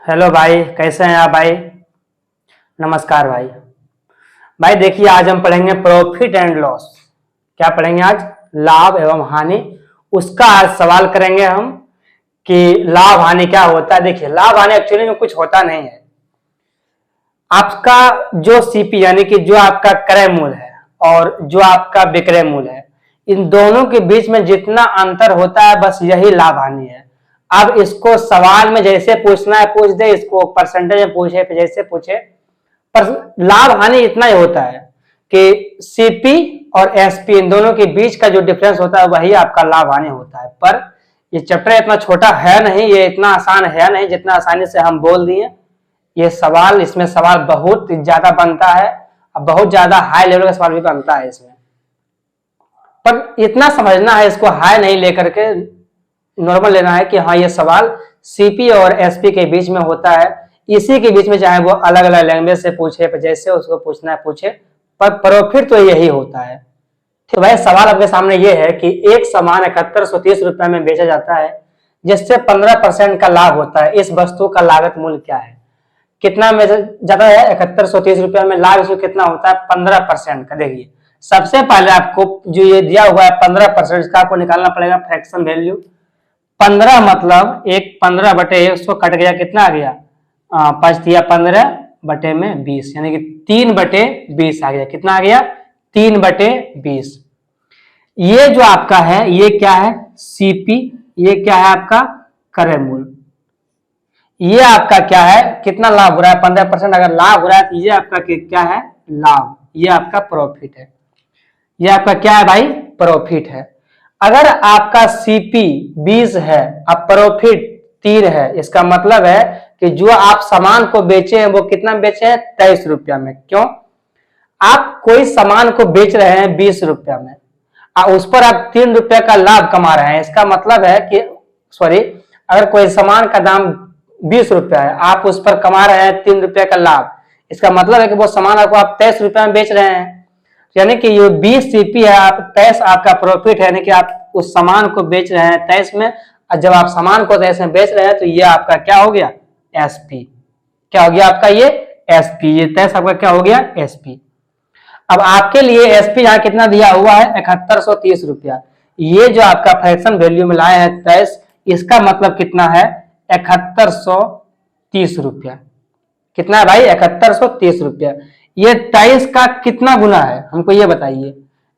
Hello भाई, कैसे हैं आप भाई। नमस्कार भाई। भाई देखिए, आज हम पढ़ेंगे प्रॉफिट एंड लॉस। क्या पढ़ेंगे आज? लाभ एवं हानि। उसका आज सवाल करेंगे हम कि लाभ हानि क्या होता है। देखिए, लाभ हानि एक्चुअली में कुछ होता नहीं है। आपका जो सीपी यानी कि जो आपका क्रय मूल्य है और जो आपका विक्रय मूल्य है, इन दोनों के बीच में जितना अंतर होता है बस यही लाभ हानि है। अब इसको सवाल में जैसे पूछना है पूछ दे, इसको परसेंटेज में पूछे जैसे पूछे, पर लाभ हानि इतना ही होता है कि सीपी और एसपी इन दोनों के बीच का जो डिफरेंस होता है वही आपका लाभ हानि होता है। पर ये चैप्टर इतना छोटा है नहीं, ये इतना आसान है नहीं जितना आसानी से हम बोल दिए। ये सवाल, इसमें सवाल बहुत ज्यादा बनता है, बहुत ज्यादा हाई लेवल का सवाल भी बनता है इसमें। पर इतना समझना है, इसको हाई नहीं लेकर के नॉर्मल लेना है कि हाँ ये सवाल सीपी और एसपी के बीच में होता है। इसी के बीच में चाहे वो अलग अलग लैंग्वेज से पूछे, जैसे उसको पूछना है पूछे, पर प्रॉफिट तो यही होता है। तो भाई सवाल आपके सामने ये है कि एक सामान 7130 रुपए में बेचा जाता है जिससे 15% का लाभ होता है। इस वस्तु का लागत मूल्य क्या है? कितना में जाता है? 7130 रुपया में। लाभ इसमें कितना होता है? 15% का। देखिए, सबसे पहले आपको जो ये दिया हुआ है 15%, इसका आपको निकालना पड़ेगा फ्रैक्शन वैल्यू। 15 मतलब एक 15/100 कट गया, कितना आ गया? 5 दिया 15/20, यानी कि 3/20 आ गया। कितना आ गया? 3/20। ये जो आपका है ये क्या है? सीपी। ये क्या है आपका? क्रय मूल्य। ये आपका क्या है? कितना लाभ हो रहा है? 15% अगर लाभ हो रहा है तो ये आपका क्या है? लाभ। ये आपका प्रॉफिट है। ये आपका क्या है भाई? प्रॉफिट है। अगर आपका सीपी 20 है अब प्रॉफिट 3 है, इसका मतलब है कि जो आप सामान को बेचे हैं वो कितना बेचे हैं? 23 रुपया में। क्यों? आप कोई सामान को बेच रहे हैं 20 रुपया में, उस पर आप 3 रुपया का लाभ कमा रहे हैं। इसका मतलब है कि सॉरी, अगर कोई सामान का दाम 20 रुपया है, आप उस पर कमा रहे हैं 3 रुपया का लाभ, इसका मतलब है कि वो सामान आपको आप 23 रुपया में बेच रहे हैं। यानी कि ये 20 सीपी है, आप 23 आपका प्रॉफिट है, यानी कि आप उस सामान को बेच रहे हैं 23 में, और जब आप सामान को 23 में बेच रहे हैं तो ये आपका क्या हो गया? एसपी। क्या हो गया आपका? ये एसपी। ये 23 आपका क्या हो गया? एसपी। अब आपके लिए एसपी यहाँ कितना दिया हुआ है? 7130 रुपया। ये जो आपका फ्रैक्शन वैल्यू में लाए हैं 23, इसका मतलब कितना है? 7130 रुपया। कितना है भाई? 7130 रुपया। ये 23 का कितना गुना है हमको ये बताइए।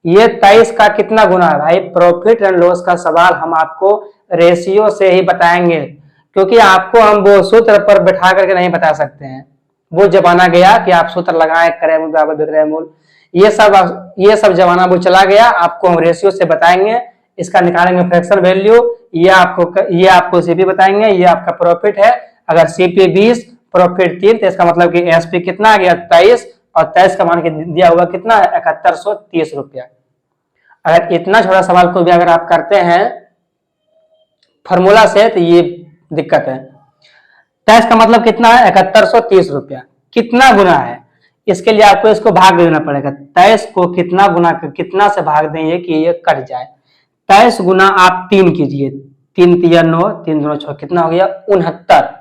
ये 23 का कितना गुना है भाई? प्रॉफिट एंड लॉस का सवाल हम आपको रेशियो से ही बताएंगे, क्योंकि आपको हम वो सूत्र पर बैठा करके नहीं बता सकते हैं। वो जमाना गया कि आप सूत्र लगाएं, क्रय मूल्य बराबर विक्रय मूल्य, ये सब जमाना वो चला गया। आपको हम रेशियो से बताएंगे, इसका निकालेंगे फ्रैक्शन वैल्यू। ये आपको सीपी बताएंगे, ये आपका प्रॉफिट है। अगर सीपी 20 प्रॉफिट 3 तो इसका मतलब कि एसपी कितना आ गया? 23, और 23 का मान के दिया हुआ कितना है? 7130 रुपया। अगर इतना छोटा सवाल को भी अगर आप करते हैं फॉर्मूला से तो ये दिक्कत है। 23 का मतलब कितना है? 7130 रुपया। कितना गुना है? इसके लिए आपको इसको भाग देना पड़ेगा। 23 को कितना से भाग देंगे कि ये कट जाए? 23 गुना आप 3 कीजिए। 3 3 9, 3 2 6, कितना हो गया? 69।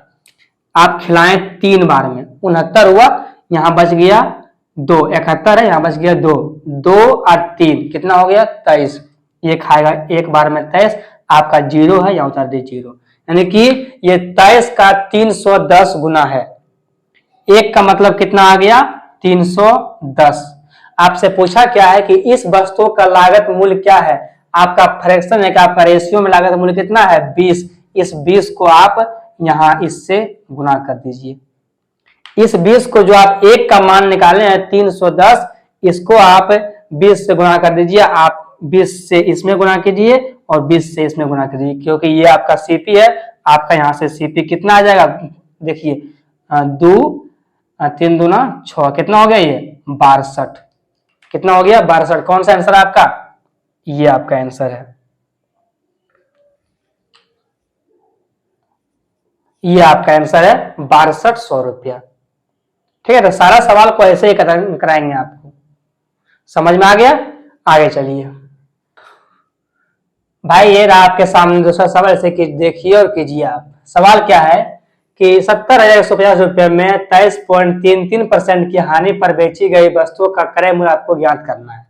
आप खिलाएं 3 बार में 69 हुआ। यहां बच गया 2, 71 है, यहां बच गया 2, 2 और 3 कितना हो गया? 23। ये खाएगा एक बार में 23, आपका 0 है, यहां उतार दे 0, यानी कि ये 23 का 310 गुना है। एक का मतलब कितना आ गया? 310। आपसे पूछा क्या है कि इस वस्तु का लागत मूल्य क्या है? आपका फ्रैक्शन है कि आपका रेशियो में लागत मूल्य कितना है? 20। इस 20 को आप यहां इससे गुना कर दीजिए। इस 20 को जो आप एक का मान निकाले हैं 310, इसको आप 20 से गुना कर दीजिए। आप 20 से इसमें गुना कीजिए और 20 से इसमें गुना कीजिए, क्योंकि ये आपका सीपी है। आपका यहां से सीपी कितना आ जाएगा? देखिए, 2 3 दूना 6, कितना हो गया? ये 62। कितना हो गया? 62। कौन सा आंसर है आपका? ये आपका आंसर है। ये आपका आंसर है 6200 रुपया। ठीक है, तो सारा सवाल को ऐसे ही कराएंगे आपको। समझ में आ गया? आगे चलिए भाई। ये रहा आपके सामने दूसरा सवाल, ऐसे देखिए और कीजिए आप। सवाल क्या है कि 70,150 रुपये में 23.33% की हानि पर बेची गई वस्तुओं का क्रय मूल्य आपको ज्ञात करना है।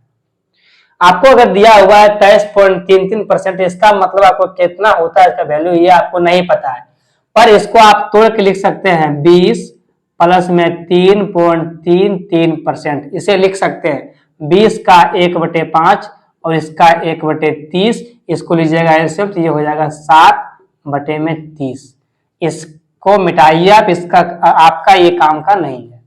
आपको अगर दिया हुआ है 23.33%, इसका मतलब आपको कितना होता है इसका वैल्यू, ये आपको नहीं पता है, पर इसको आप तोड़ के लिख सकते हैं 20 प्लस में 3.33%, इसे लिख सकते हैं 20 का 1/5 और इसका 1/30, इसको लीजिएगा ऐसे तो ये हो जाएगा 7/30। इसको मिटाइए आप, इसका आपका ये काम का नहीं है।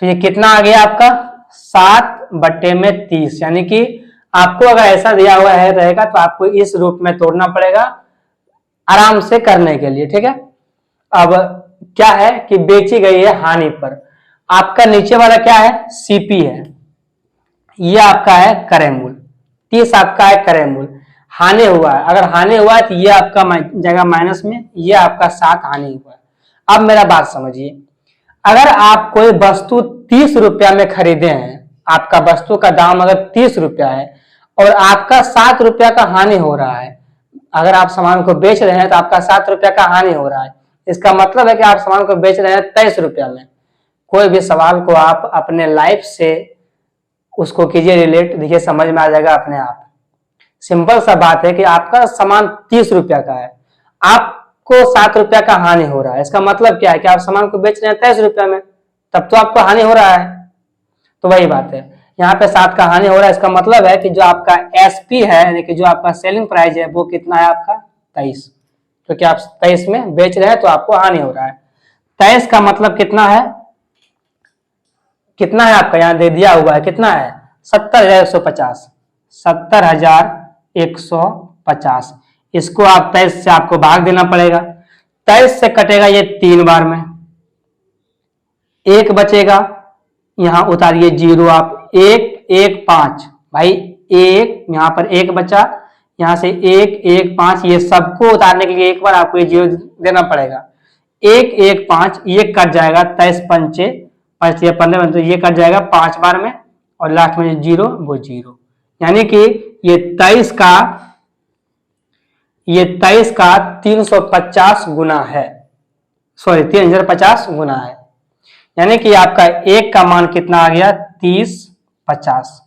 तो ये कितना आ गया आपका 7/30, यानी कि आपको अगर ऐसा दिया हुआ है रहेगा तो आपको इस रूप में तोड़ना पड़ेगा आराम से करने के लिए, ठीक है। अब क्या है कि बेची गई है हानि पर, आपका नीचे वाला क्या है सीपी है, ये आपका है क्रय मूल्य, 30 आपका है क्रय मूल्य, हानि हुआ है, अगर हानि हुआ है तो ये आपका जाएगा माइनस में, ये आपका 7 हानि हुआ है। अब मेरा बात समझिए, अगर आप कोई वस्तु 30 रुपया में खरीदे हैं, आपका वस्तु का दाम अगर 30 रुपया है और आपका 7 रुपया का हानि हो रहा है, अगर आप सामान को बेच रहे हैं तो आपका 7 रुपया का हानि हो रहा है, इसका मतलब है कि आप सामान को बेच रहे हैं 23 रुपया में। कोई भी सवाल को आप अपने लाइफ से उसको कीजिए रिलेट, देखिए समझ में आ जाएगा अपने आप। सिंपल सा बात है कि आपका सामान 30 रुपया का है, आपको 7 रुपया का हानि हो रहा है, इसका मतलब क्या है कि आप सामान को बेच रहे हैं 23 रुपया में, तब तो आपको हानि हो रहा है। तो वही बात है, यहाँ पे 7 का हानि हो रहा है, इसका मतलब है कि जो आपका एसपी है, यानी कि जो आपका सेलिंग प्राइस है, वो कितना है आपका 23, क्योंकि आप 23 में बेच रहे हैं तो आपको हानि हो रहा है। 23 का मतलब कितना है, कितना है आपका यहाँ दे दिया हुआ है, कितना है 70,150, 70,150। इसको आप 23 से आपको भाग देना पड़ेगा, 23 से कटेगा ये 3 बार में, 1 बचेगा, यहां उतारिए 0 आप, 1 1 5 भाई, 1 यहाँ पर 1 बचा, यहां से 1 1 5, ये सबको उतारने के लिए एक बार आपको ये 0 देना पड़ेगा, 1 1 5, ये कट जाएगा 23 पंचे 5 15, तो ये कट जाएगा 5 बार में, और लास्ट में 0 वो 0, यानी कि ये 23 का 350 गुना है, सॉरी 3050 गुना है, यानी कि आपका 1 का मान कितना आ गया 3050।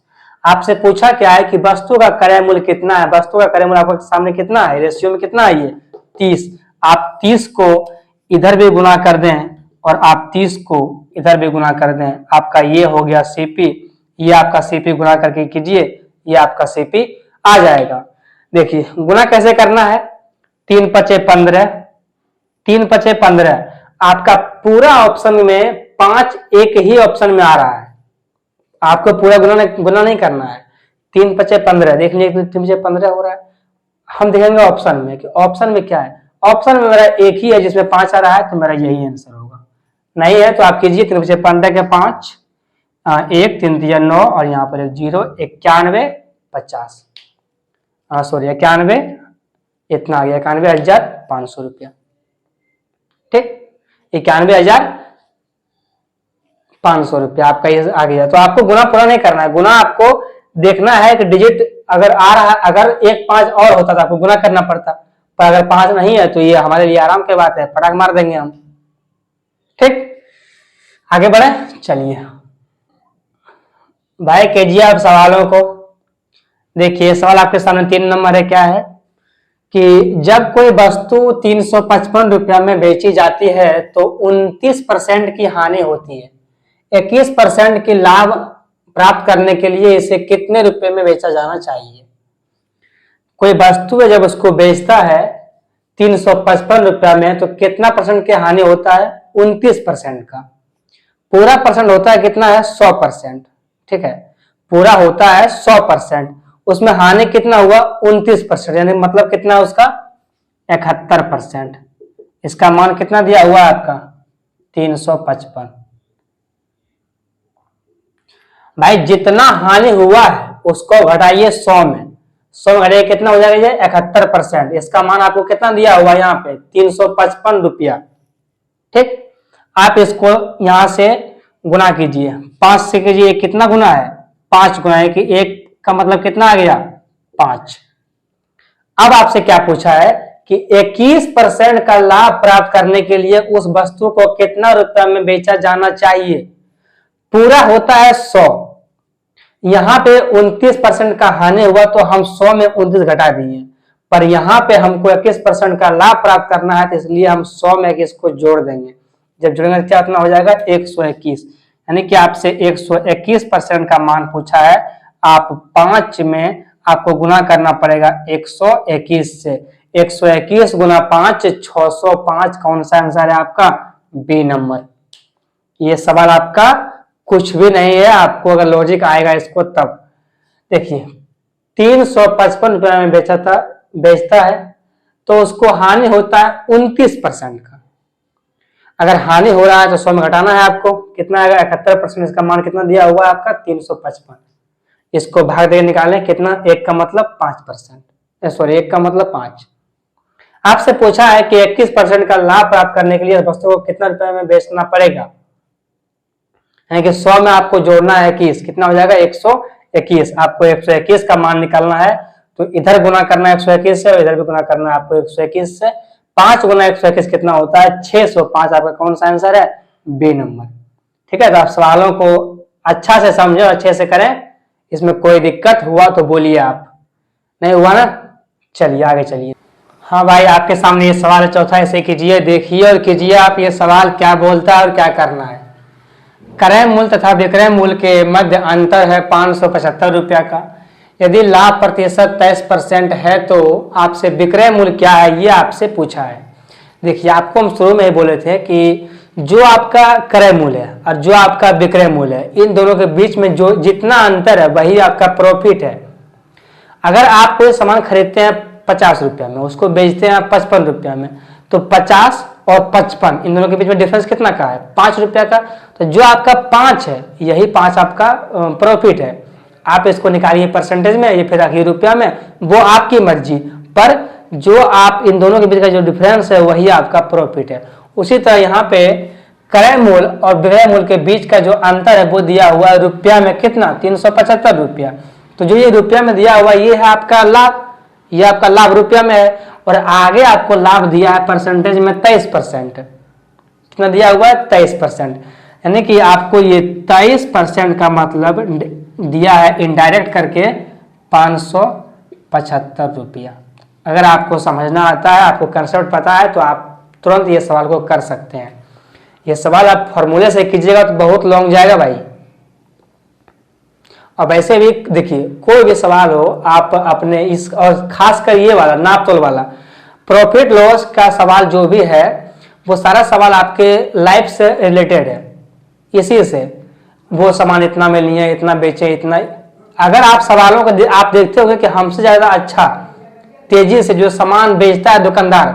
आपसे पूछा क्या है कि वस्तु का क्रय मूल्य कितना है, वस्तु का क्रय मूल्य आपके सामने कितना है, रेशियो में कितना है ये 30, आप 30 को इधर भी गुना कर दें और आप 30 को इधर भी गुना कर दें, आपका ये हो गया सीपी, ये आपका सीपी गुना करके कीजिए, ये आपका सीपी आ जाएगा। देखिए गुना कैसे करना है, 3 पचे 15, 3 पचे 15, आपका पूरा ऑप्शन में 5 एक ही ऑप्शन में आ रहा है, आपको पूरा गुना नहीं करना है, 3 पचे 15, देख लीजिए 3 पचे 15 हो रहा है। हम देखेंगे ऑप्शन में कि ऑप्शन में क्या है, ऑप्शन में मेरा एक ही है जिसमें 5 आ रहा है, तो मेरा यही आंसर होगा, नहीं है तो आप कीजिए 3 पचे 15 के 5, 1 3 3 9 और यहाँ पर 0, 91 50, सॉरी 91, इतना आ गया 91,500 रुपया, ठीक, 91,500 रुपया आपका ये आ गया। तो आपको गुना पूरा नहीं करना है, गुना आपको देखना है कि डिजिट अगर आ रहा है, अगर 1 5 और होता तो आपको गुना करना पड़ता, पर अगर 5 नहीं है तो ये हमारे लिए आराम की बात है, फटाक मार देंगे हम, ठीक। आगे बढ़े, चलिए भाई कीजिए आप सवालों को। देखिए सवाल आपके सामने 3 नंबर है, क्या है कि जब कोई वस्तु 355 रुपया में बेची जाती है तो 29% की हानि होती है, 21% की लाभ प्राप्त करने के लिए इसे कितने रुपए में बेचा जाना चाहिए। कोई वस्तु है जब उसको बेचता है 355 रुपया में तो कितना परसेंट की हानि होता है, 29% का, पूरा परसेंट होता है कितना है 100%, ठीक है, पूरा होता है 100%, उसमें हानि कितना हुआ 29%, यानी मतलब कितना उसका 71%, इसका मान कितना दिया हुआ है आपका 355। भाई जितना हानि हुआ है उसको घटाइए 100 में, 100 घटाइए कितना हो जाएगा 71%, इसका मान आपको कितना दिया हुआ है यहाँ पे 355 रुपया, ठीक। आप इसको यहां से गुना कीजिए, 5 से कीजिए, कितना गुना है 5 गुना है, कि 1 का मतलब कितना आ गया 5। अब आपसे क्या पूछा है कि 21% का लाभ प्राप्त करने के लिए उस वस्तु को कितना रुपए में बेचा जाना चाहिए। पूरा होता है 100, यहां पे 29% का हानि हुआ तो हम 100 में 29 घटा दिए, पर यहां पे हमको 21% का लाभ प्राप्त करना है, तो इसलिए हम 100 में 21 को जोड़ देंगे। जब जोड़ेंगे क्या इतना हो जाएगा 121, यानी कि आपसे 121% का मान पूछा है। आप 5 में आपको गुना करना पड़ेगा 121 से। 121 गुना 5 605। कौन सा आंसर है आपका? B number. ये सवाल आपका कुछ भी नहीं है, आपको अगर लॉजिक आएगा इसको तब। देखिए 355 रुपए में बेचता है तो उसको हानि होता है 29% का। अगर हानि हो रहा है तो 100 में घटाना है आपको, कितना आएगा 71%। इसका मान कितना दिया हुआ है आपका 355। इसको भाग दे निकालें कितना, 1 का मतलब 5%, सॉरी 1 का मतलब 5। आपसे पूछा है कि 21% का लाभ प्राप्त करने के लिए वस्तु को कितना रुपए में बेचना पड़ेगा, है कि 100 में आपको जोड़ना है 21, कितना हो जाएगा 121। आपको 121 का मान निकालना है तो इधर गुना करना है 121 से और इधर भी गुना करना है आपको 121 से। 5 गुना 121 कितना होता है 605। आपका कौन सा आंसर है? B number. ठीक है, तो आप सवालों को अच्छा से समझो, अच्छे से करें। इसमें कोई दिक्कत हुआ तो बोलिए, आप नहीं हुआ ना, चलिए आगे चलिए। हाँ भाई, आपके सामने ये सवाल है चौथा, इसे कीजिए, देखिए और कीजिए आप ये सवाल क्या बोलता है और क्या करना है। क्रय मूल्य तथा विक्रय मूल्य के मध्य अंतर है 575 रुपया का। यदि लाभ प्रतिशत 23% है तो आपसे विक्रय मूल्य क्या है, ये आपसे पूछा है। देखिए आपको हम शुरू में ही बोले थे कि जो आपका क्रय मूल्य है और जो आपका विक्रय मूल्य है, इन दोनों के बीच में जो जितना अंतर है वही आपका प्रॉफिट है। अगर आप कोई सामान खरीदते हैं 50 रुपया में, उसको बेचते हैं 55 रुपया में, तो 50 और 55 इन दोनों के बीच में डिफरेंस कितना का है? 5 रुपया का। तो जो आपका 5 है, यही 5 आपका प्रॉफिट है। आप इसको निकालिए परसेंटेज में, ये फिर रखिए रुपया में, वो आपकी मर्जी, पर जो आप इन दोनों के बीच का जो डिफरेंस है वही आपका प्रॉफिट है। उसी तरह यहाँ पे क्रय मूल्य और विक्रय मूल्य के बीच का जो अंतर है वो दिया हुआ है रुपया में, कितना 375 रुपया। तो जो ये रुपया में दिया हुआ ये है आपका लाभ, ये आपका लाभ रुपया में है। और आगे आपको लाभ दिया है परसेंटेज में 23%। कितना दिया हुआ है? 23%। यानी कि आपको ये 23% का मतलब दिया है इनडायरेक्ट करके 575 रुपया। अगर आपको समझना आता है, आपको कंसेप्ट पता है, तो आप तुरंत ये सवाल को कर सकते हैं। ये सवाल आप फॉर्मूले से कीजिएगा तो बहुत लॉन्ग जाएगा भाई। और वैसे भी देखिए कोई भी सवाल हो आप अपने इस, और खासकर ये वाला नाप तोल वाला प्रॉफिट लॉस का सवाल जो भी है वो सारा सवाल आपके लाइफ से रिलेटेड है। इसी से वो सामान इतना में लिए, इतना बेचे, इतना। अगर आप सवालों को आप देखते होंगे कि हमसे ज्यादा अच्छा तेजी से जो सामान बेचता है दुकानदार,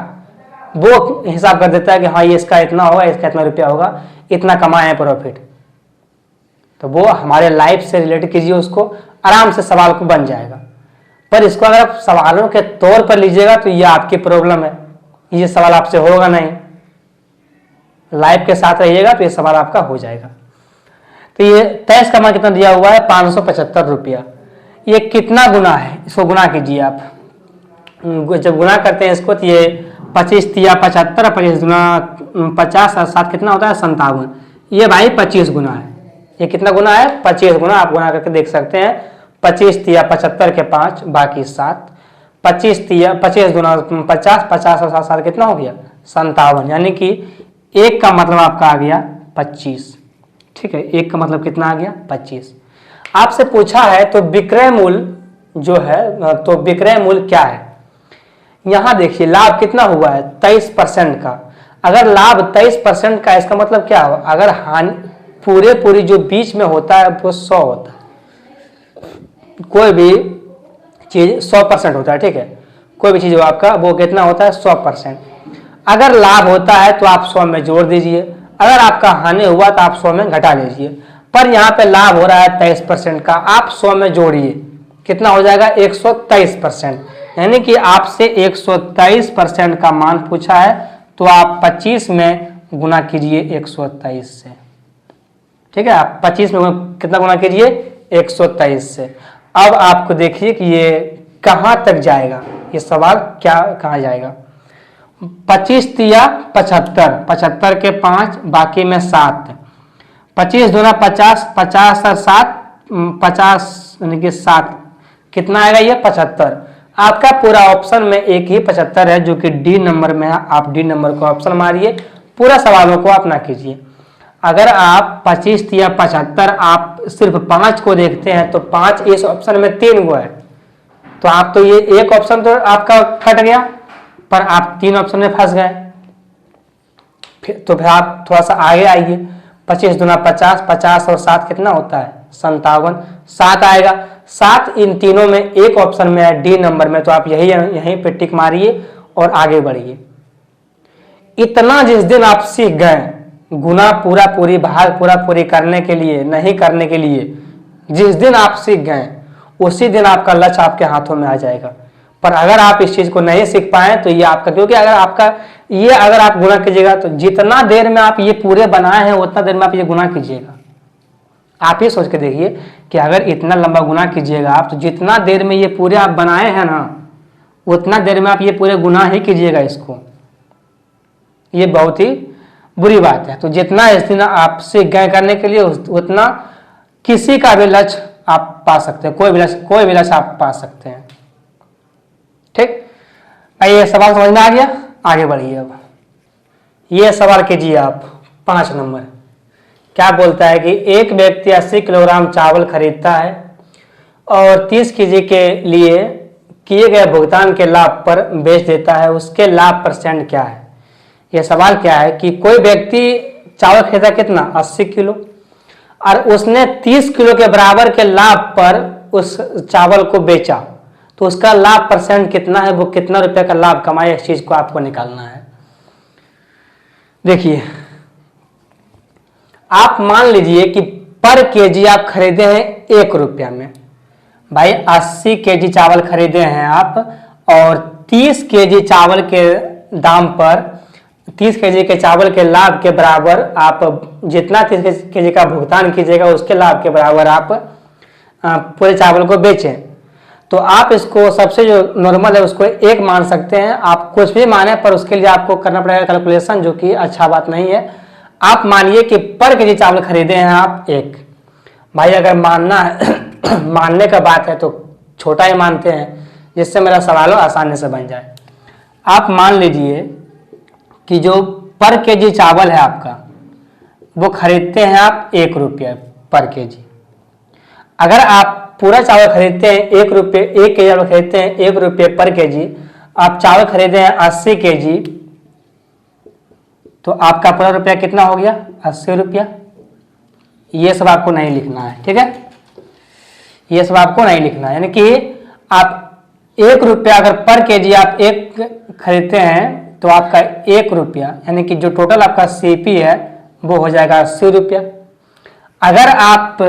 वो हिसाब कर देता है कि हाँ ये इसका इतना होगा, इसका इतना रुपया होगा, इतना कमाए हैं प्रॉफिट। तो वो हमारे लाइफ से रिलेटेड कीजिए, उसको आराम से सवाल को बन जाएगा। पर इसको अगर आप सवालों के तौर पर लीजिएगा तो ये आपकी प्रॉब्लम है, ये सवाल आपसे होगा नहीं। लाइफ के साथ रहिएगा तो ये सवाल आपका हो जाएगा। तो ये 23 का मान कितना दिया हुआ है 575 रुपया। ये कितना गुना है, इसको गुना कीजिए आप। जब गुना करते हैं इसको तो ये 25 तिया 75, 25 गुना 50 और 7 कितना होता है 57। ये भाई 25 गुना है। ये कितना गुना है 25 गुना। आप गुना करके देख सकते हैं। 25 तिया 75 के 5 बाकी 7, 25 तिया 25 गुना 50, 50 और 7 7 कितना हो गया 57। यानी कि 1 का मतलब आपका आ गया 25। ठीक है, 1 का मतलब कितना आ गया 25। आपसे पूछा है तो विक्रय मूल्य जो है, तो विक्रय मूल्य क्या है। यहां देखिए लाभ कितना हुआ है 23% का। अगर लाभ 23% का, इसका मतलब क्या हुआ, अगर हानि पूरी जो बीच में होता है वो 100 होता है। कोई भी चीज 100% होता है, ठीक है। कोई भी चीज हो आपका वो कितना होता है 100%। अगर लाभ होता है तो आप 100 में जोड़ दीजिए, अगर आपका हानि हुआ तो आप 100 में घटा लीजिए। पर यहाँ पे लाभ हो रहा है 23% का, आप 100 में जोड़िए, कितना हो जाएगा 123%। यानी कि आपसे 123% का मान पूछा है तो आप 25 में गुना कीजिए 123 से। ठीक है, आप 25 में कितना गुना कीजिए 123 से। अब आपको देखिए कि ये कहाँ तक जाएगा, ये सवाल क्या कहाँ जाएगा। 25 तिया 75, 75 के 5 बाकी में 7, 25 दूना 50, 50 और 7 50 यानी कि 7 कितना आएगा ये 75। आपका पूरा ऑप्शन में एक ही 75 है जो कि डी नंबर में है। आप डी नंबर को ऑप्शन मारिए, पूरा सवालों को आप ना कीजिए। अगर आप 25 या 75 आप सिर्फ 5 को देखते हैं तो 5 इस ऑप्शन में 3 को है, तो आप तो ये एक ऑप्शन तो आपका कट गया, पर आप 3 ऑप्शन में फंस गए। फिर आप थोड़ा सा आगे आइए, 25 दूना 50, 50 और 7 कितना होता है 57, 7 आएगा। 7 इन तीनों में एक ऑप्शन में है डी नंबर में, तो आप यहीं पे टिक मारिए और आगे बढ़िए। इतना जिस दिन आप सीख गए गुना पूरा पूरी भाग पूरा पूरी करने के लिए नहीं करने के लिए, जिस दिन आप सीख गए उसी दिन आपका लक्ष्य आपके हाथों में आ जाएगा। पर अगर आप इस चीज को नहीं सीख पाए तो ये आपका, क्योंकि अगर आपका ये अगर आप गुना कीजिएगा तो जितना देर में आप ये पूरे बनाए हैं उतना देर में आप ये गुना कीजिएगा। आप ये सोच के देखिए कि अगर इतना लंबा गुना कीजिएगा आप, तो जितना देर में ये पूरे आप बनाए हैं ना उतना देर में आप ये पूरे गुना ही कीजिएगा इसको। ये बहुत ही बुरी बात है। तो जितना इस दिन आप सीख गए करने के लिए उतना किसी का भी लक्ष्य आप पा सकते हैं, कोई भी लक्ष्य आप पा सकते हैं। ठीक, ये सवाल समझ में आ गया, आगे बढ़िए। अब ये सवाल कीजिए आप 5 नंबर। क्या बोलता है कि एक व्यक्ति 80 किलोग्राम चावल खरीदता है और 30 केजी के लिए किए गए भुगतान के लाभ पर बेच देता है, उसके लाभ % क्या है। यह सवाल क्या है कि कोई व्यक्ति चावल खरीदा कितना 80 किलो और उसने 30 किलो के बराबर के लाभ पर उस चावल को बेचा, तो उसका लाभ % कितना है, वो कितना रुपए का लाभ कमाया, इस चीज को आपको निकालना है। देखिए, आप मान लीजिए कि पर केजी आप खरीदे हैं 1 रुपया में। भाई 80 केजी चावल खरीदे हैं आप और 30 केजी चावल के दाम पर 30 केजी के चावल के लाभ के बराबर आप जितना 30 केजी का भुगतान कीजिएगा उसके लाभ के बराबर आप पूरे चावल को बेचें। तो आप इसको सबसे जो नॉर्मल है उसको 1 मान सकते हैं। आप कुछ भी माने पर उसके लिए आपको करना पड़ेगा कैलकुलेशन, जो कि अच्छा बात नहीं है। आप मानिए कि पर केजी चावल खरीदे हैं आप 1। भाई अगर मानना है मानने का बात है तो छोटा ही मानते हैं, जिससे मेरा सवाल आसानी से बन जाए। आप मान लीजिए कि जो पर केजी चावल है आपका वो खरीदते हैं आप 1 रुपया पर केजी। अगर आप पूरा चावल खरीदते हैं 1 रुपये, 1 केजी चावल खरीदते हैं 1 रुपये पर केजी, आप चावल खरीदे हैं 80 केजी, तो आपका पूरा रुपया कितना हो गया 80 रुपया। ये सब आपको नहीं लिखना है, ठीक है, ये सब आपको नहीं लिखना है। यानी कि आप 1 रुपया अगर पर केजी आप 1 खरीदते हैं तो आपका 1 रुपया यानी कि जो टोटल आपका सीपी है वो हो जाएगा 80 रुपया। अगर आप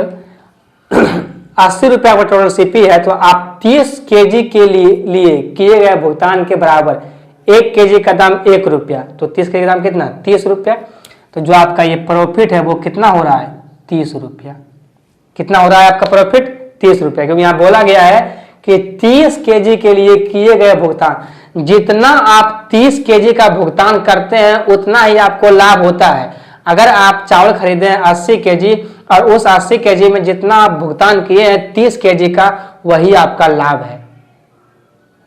80 रुपया का टोटल सीपी है तो आप 30 केजी के लिए किए गए भुगतान के बराबर 1 केजी का दाम 1 रुपया, तो 30 केजी का दाम कितना 30 रुपया। तो जो आपका ये प्रॉफिट है वो कितना हो रहा है 30 रुपया। कितना हो रहा है आपका प्रॉफिट 30 रुपया, क्योंकि यहाँ बोला गया है कि 30 केजी के लिए किए गए भुगतान, जितना आप 30 केजी का भुगतान करते हैं उतना ही आपको लाभ होता है। अगर आप चावल खरीदे हैं 80 केजी और उस 80 केजी में जितना आप भुगतान किए हैं 30 केजी का, वही आपका लाभ है,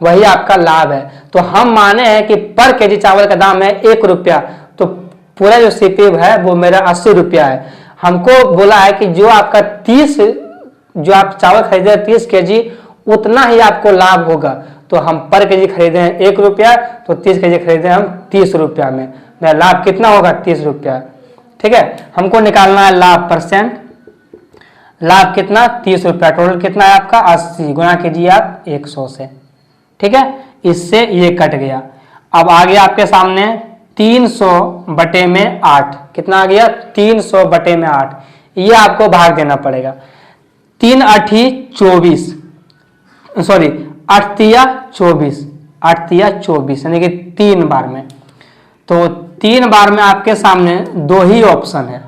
वही आपका लाभ है। तो हम माने हैं कि पर केजी चावल का दाम है 1 रुपया, तो पूरा जो सीपी है वो मेरा 80 रुपया है। हमको बोला है कि जो आपका 30 जो आप चावल खरीदे 30 केजी उतना ही आपको लाभ होगा। तो हम पर केजी खरीदे हैं 1 रुपया, तो 30 केजी खरीदे हम 30 रुपया में, मेरा लाभ कितना होगा 30 रुपया। ठीक है, हमको निकालना है लाभ %। लाभ कितना 30 रुपया, टोटल कितना है आपका 80, गुना कीजिए आप 100 से। ठीक है, इससे ये कट गया। अब आ गया आपके सामने 300/8, कितना आ गया 300/8। ये आपको भाग देना पड़ेगा। 3 8 24, सॉरी 8 तिया 24, 8 तिया 24 यानी कि 3 बार में। तो 3 बार में आपके सामने 2 ही ऑप्शन है,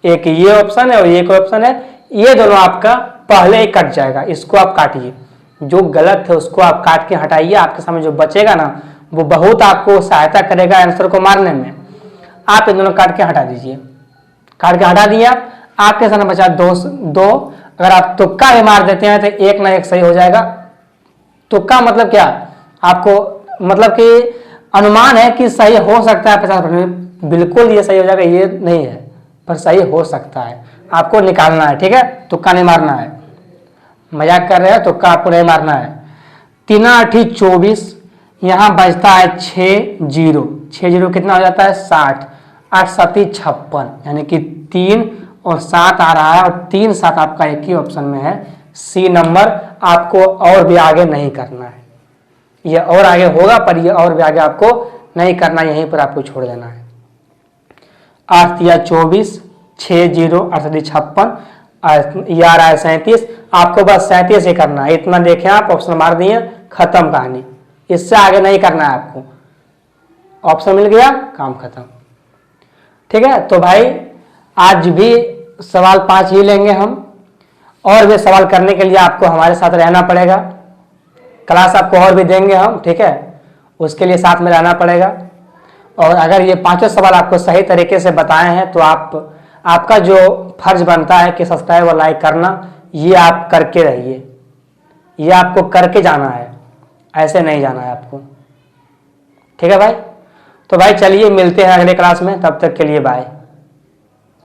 एक ये ऑप्शन है और एक ऑप्शन है। ये दोनों आपका पहले ही कट जाएगा, इसको आप काटिए, जो गलत है उसको आप काट के हटाइए। आपके सामने जो बचेगा ना वो बहुत आपको सहायता करेगा आंसर को मारने में। आप इन दोनों काट के हटा दीजिए, काट के हटा दिया, आपके सामने बचा दो। अगर आप तुक्का भी मार देते हैं तो एक ना एक सही हो जाएगा। तुक्का मतलब क्या, आपको मतलब कि अनुमान है कि सही हो सकता है 50%, बिल्कुल ये सही हो जाएगा ये नहीं है, पर सही हो सकता है, आपको निकालना है। ठीक है, तुक्का नहीं मारना है, मजाक कर रहे हैं, तुक्का आपको नहीं मारना है। 3 8 24, यहाँ बचता है 6 0, 6 0 कितना हो जाता है 60, 8 7 56, यानी कि 3 और 7 आ रहा है, और 3 7 आपका एक ही ऑप्शन में है, सी नंबर। आपको और भी आगे नहीं करना है, ये और आगे होगा पर ये और भी आगे आपको नहीं करना, यहीं पर आपको छोड़ देना है। 8 या 24, 6 0, 8 7 56, ये आ रहा है 37, आपको बस 37 ही करना है। इतना देखें आप, ऑप्शन मार दिए, खत्म कहानी, इससे आगे नहीं करना है आपको। ऑप्शन मिल गया, काम खत्म। ठीक है, तो भाई आज भी सवाल 5 ही लेंगे हम, और भी सवाल करने के लिए आपको हमारे साथ रहना पड़ेगा, क्लास आपको और भी देंगे हम। ठीक है, उसके लिए साथ में रहना पड़ेगा। और अगर ये 5 सवाल आपको सही तरीके से बताए हैं तो आपका जो फर्ज बनता है कि सब्सक्राइब और लाइक करना, ये आप करके रहिए, ये आपको करके जाना है, ऐसे नहीं जाना है आपको। ठीक है भाई, तो भाई चलिए मिलते हैं अगले क्लास में, तब तक के लिए बाय।